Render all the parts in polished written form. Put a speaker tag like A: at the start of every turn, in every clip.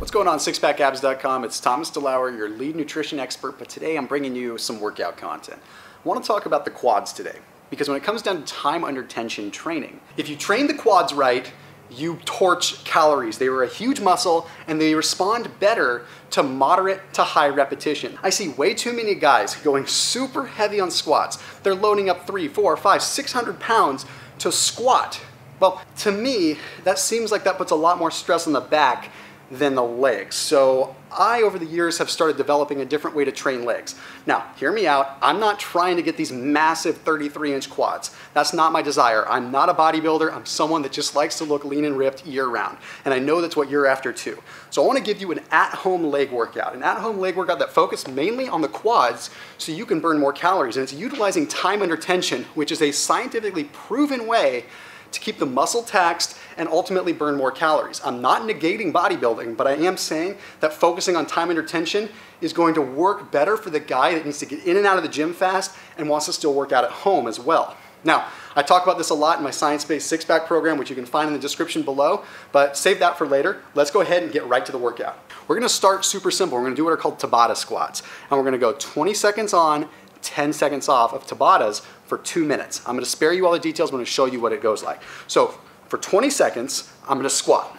A: What's going on, SixPackAbs.com? It's Thomas DeLauer, your lead nutrition expert, but today I'm bringing you some workout content. I want to talk about the quads today, because when it comes down to time under tension training, if you train the quads right, you torch calories. They are a huge muscle and they respond better to moderate to high repetition. I see way too many guys going super heavy on squats. They're loading up 300, 400, 500, 600 pounds to squat. Well, to me, that seems like that puts a lot more stress on the back than the legs. So I, over the years, have started developing a different way to train legs. Now, hear me out. I'm not trying to get these massive 33-inch quads. That's not my desire. I'm not a bodybuilder. I'm someone that just likes to look lean and ripped year-round. And I know that's what you're after too. So I want to give you an at-home leg workout. An at-home leg workout that focuses mainly on the quads so you can burn more calories. And it's utilizing time under tension, which is a scientifically proven way to keep the muscle taxed and ultimately burn more calories. I'm not negating bodybuilding, but I am saying that focusing on time under tension is going to work better for the guy that needs to get in and out of the gym fast and wants to still work out at home as well. Now, I talk about this a lot in my science-based six-pack program, which you can find in the description below, but save that for later. Let's go ahead and get right to the workout. We're gonna start super simple. We're gonna do what are called Tabata squats, and we're gonna go 20 seconds on, 10 seconds off of Tabatas for 2 minutes. I'm gonna spare you all the details. I'm gonna show you what it goes like. So for 20 seconds, I'm gonna squat.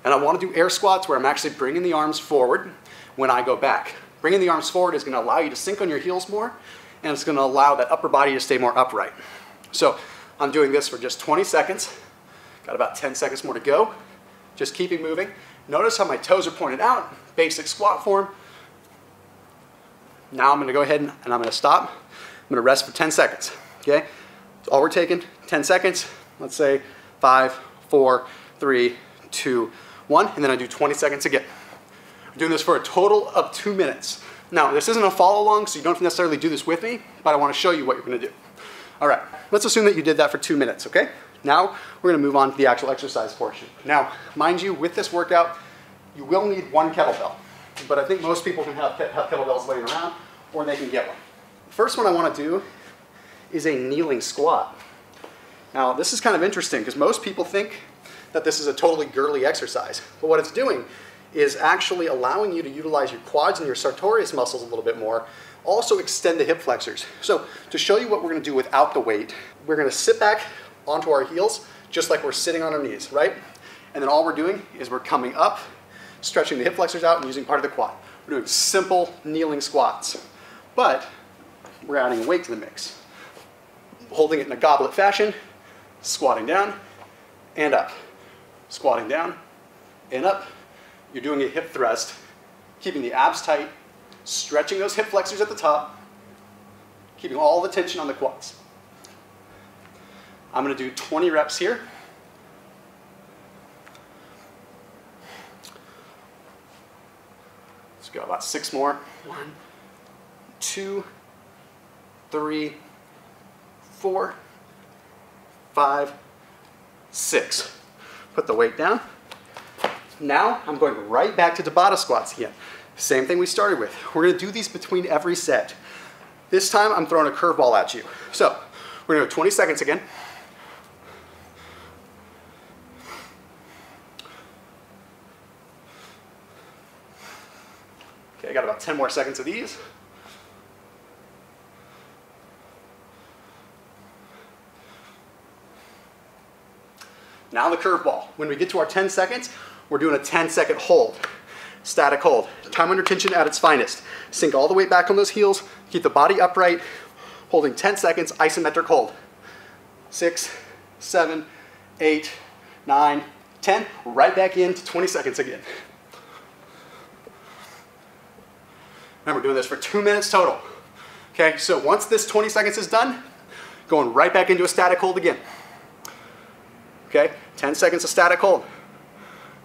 A: And I wanna do air squats where I'm actually bringing the arms forward when I go back. Bringing the arms forward is gonna allow you to sink on your heels more, and it's gonna allow that upper body to stay more upright. So I'm doing this for just 20 seconds. Got about 10 seconds more to go. Just keeping moving. Notice how my toes are pointed out, basic squat form. Now I'm gonna go ahead and I'm gonna stop. I'm gonna rest for 10 seconds, okay? That's all we're taking, 10 seconds. Let's say 5, 4, 3, 2, 1, and then I do 20 seconds again. I'm doing this for a total of 2 minutes. Now, this isn't a follow along, so you don't necessarily do this with me, but I wanna show you what you're gonna do. All right, let's assume that you did that for 2 minutes, okay? Now, we're gonna move on to the actual exercise portion. Now, mind you, with this workout, you will need one kettlebell. But I think most people can have kettlebells laying around, or they can get one. The first one I want to do is a kneeling squat. Now, this is kind of interesting because most people think that this is a totally girly exercise. But what it's doing is actually allowing you to utilize your quads and your sartorius muscles a little bit more, also extend the hip flexors. So to show you what we're going to do without the weight, we're going to sit back onto our heels just like we're sitting on our knees, right? And then all we're doing is we're coming up, stretching the hip flexors out and using part of the quad. We're doing simple kneeling squats, but we're adding weight to the mix. Holding it in a goblet fashion, squatting down and up. Squatting down and up. You're doing a hip thrust, keeping the abs tight, stretching those hip flexors at the top, keeping all the tension on the quads. I'm gonna do 20 reps here. Let's go about 6 more. 1, 2, 3, 4, 5, 6. Put the weight down. Now I'm going right back to Tabata squats again. Same thing we started with. We're gonna do these between every set. This time I'm throwing a curveball at you. So we're gonna go 20 seconds again. Okay, I got about 10 more seconds of these. Now the curveball. When we get to our 10 seconds, we're doing a 10-second hold. Static hold. Time under tension at its finest. Sink all the weight back on those heels, keep the body upright, holding 10 seconds, isometric hold. 6, 7, 8, 9, 10. Right back into 20 seconds again. Remember, doing this for 2 minutes total. Okay, so once this 20 seconds is done, going right back into a static hold again. Okay, 10 seconds of static hold.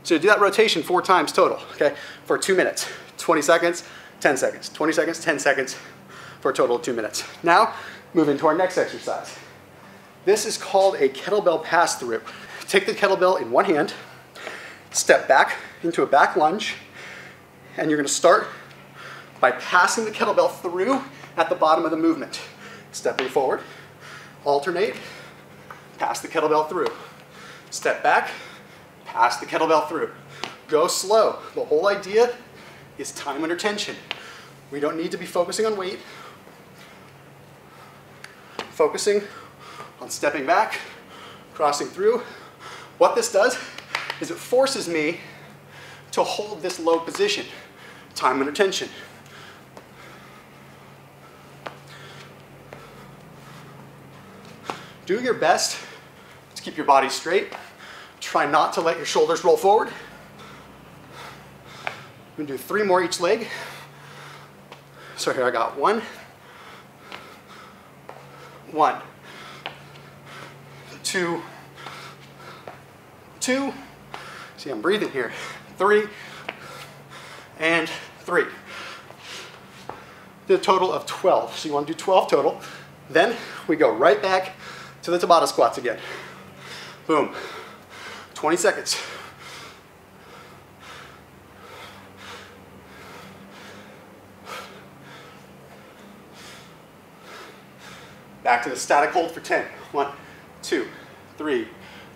A: So do that rotation 4 times total, okay, for 2 minutes. 20 seconds, 10 seconds, 20 seconds, 10 seconds for a total of 2 minutes. Now, move into our next exercise. This is called a kettlebell pass-through. Take the kettlebell in one hand, step back into a back lunge, and you're gonna start by passing the kettlebell through at the bottom of the movement. Stepping forward, alternate, pass the kettlebell through. Step back, pass the kettlebell through. Go slow. The whole idea is time under tension. We don't need to be focusing on weight. Focusing on stepping back, crossing through. What this does is it forces me to hold this low position, time under tension. Do your best to keep your body straight. Try not to let your shoulders roll forward. I'm gonna do 3 more each leg. So here I got 1, 2, 2. See, I'm breathing here. 3 and 3. The total of 12. So you want to do 12 total. Then we go right back to the Tabata squats again. Boom. 20 seconds. Back to the static hold for 10. 1, 2, 3,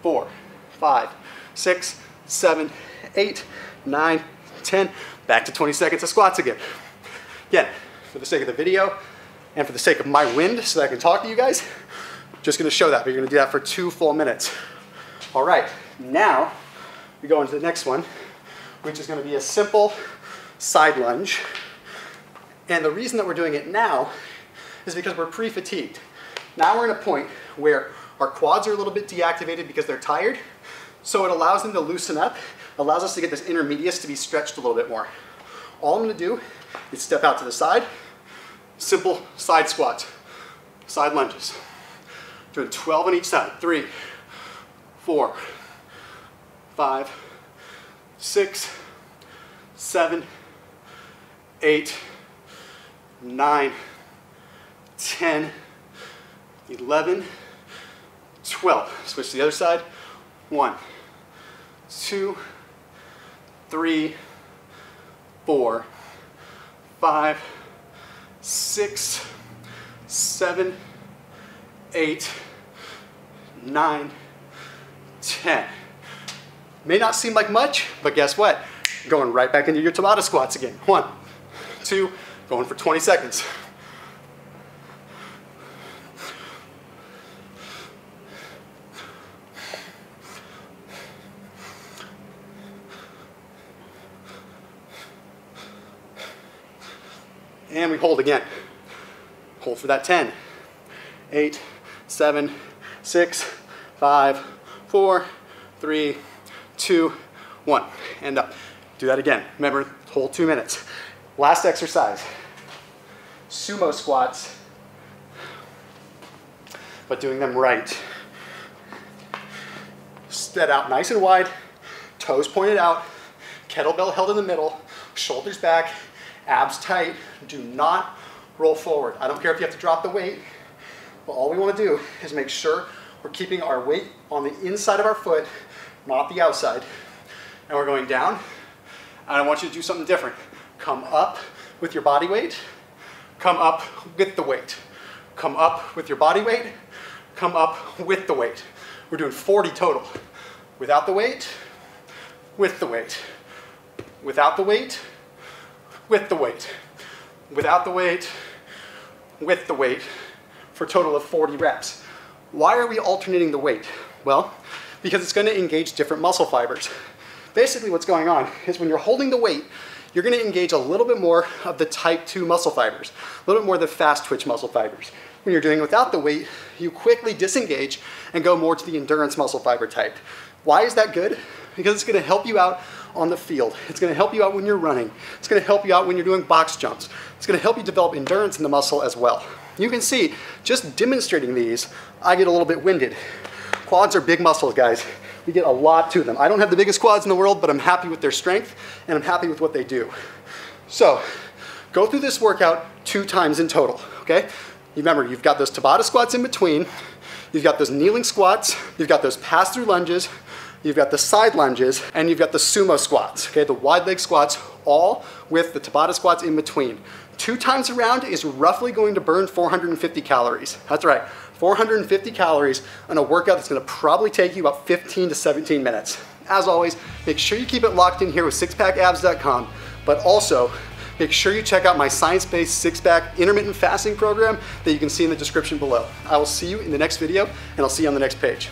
A: 4, 5, 6, 7, 8, 9, 10. Back to 20 seconds of squats again. Again, for the sake of the video and for the sake of my wind so that I can talk to you guys, just gonna show that, but you're gonna do that for 2 full minutes. All right, now we go into the next one, which is gonna be a simple side lunge. And the reason that we're doing it now is because we're pre-fatigued. Now we're in a point where our quads are a little bit deactivated because they're tired, so it allows them to loosen up, allows us to get this intermedius to be stretched a little bit more. All I'm gonna do is step out to the side, simple side squats, side lunges. Doing 12 on each side. 3, 4, 5, 6, 7, 8, 9, 10, 11, 12. Switch to the other side. 1, 2, 3, 4, 5, 6, 7, 8, 9, 10. May not seem like much, but guess what? Going right back into your Tabata squats again. 1, 2, going for 20 seconds. And we hold again. Hold for that 10, 8, 7, 6, 5, 4, 3, 2, 1. And up. Do that again. Remember, hold 2 minutes. Last exercise. Sumo squats, but doing them right. Step out nice and wide, toes pointed out, kettlebell held in the middle, shoulders back, abs tight. Do not roll forward. I don't care if you have to drop the weight, but all we want to do is make sure we're keeping our weight on the inside of our foot, not the outside. And we're going down, and I want you to do something different. Come up with your body weight, come up with the weight. Come up with your body weight, come up with the weight. We're doing 40 total. Without the weight, with the weight. Without the weight, with the weight. Without the weight, with the weight, for a total of 40 reps. Why are we alternating the weight? Well, because it's going to engage different muscle fibers. Basically what's going on is when you're holding the weight, you're going to engage a little bit more of the type 2 muscle fibers, a little bit more of the fast twitch muscle fibers. When you're doing without the weight, you quickly disengage and go more to the endurance muscle fiber type. Why is that good? Because it's going to help you out on the field. It's going to help you out when you're running. It's going to help you out when you're doing box jumps. It's going to help you develop endurance in the muscle as well. You can see, just demonstrating these, I get a little bit winded. Quads are big muscles, guys. We get a lot to them. I don't have the biggest quads in the world, but I'm happy with their strength and I'm happy with what they do. So, go through this workout 2 times in total, okay? Remember, you've got those Tabata squats in between, you've got those kneeling squats, you've got those pass-through lunges, you've got the side lunges, and you've got the sumo squats, okay? The wide leg squats, all with the Tabata squats in between. 2 times around is roughly going to burn 450 calories. That's right, 450 calories on a workout that's gonna probably take you about 15 to 17 minutes. As always, make sure you keep it locked in here with SixPackAbs.com, but also make sure you check out my science-based six-pack intermittent fasting program that you can see in the description below. I will see you in the next video, and I'll see you on the next page.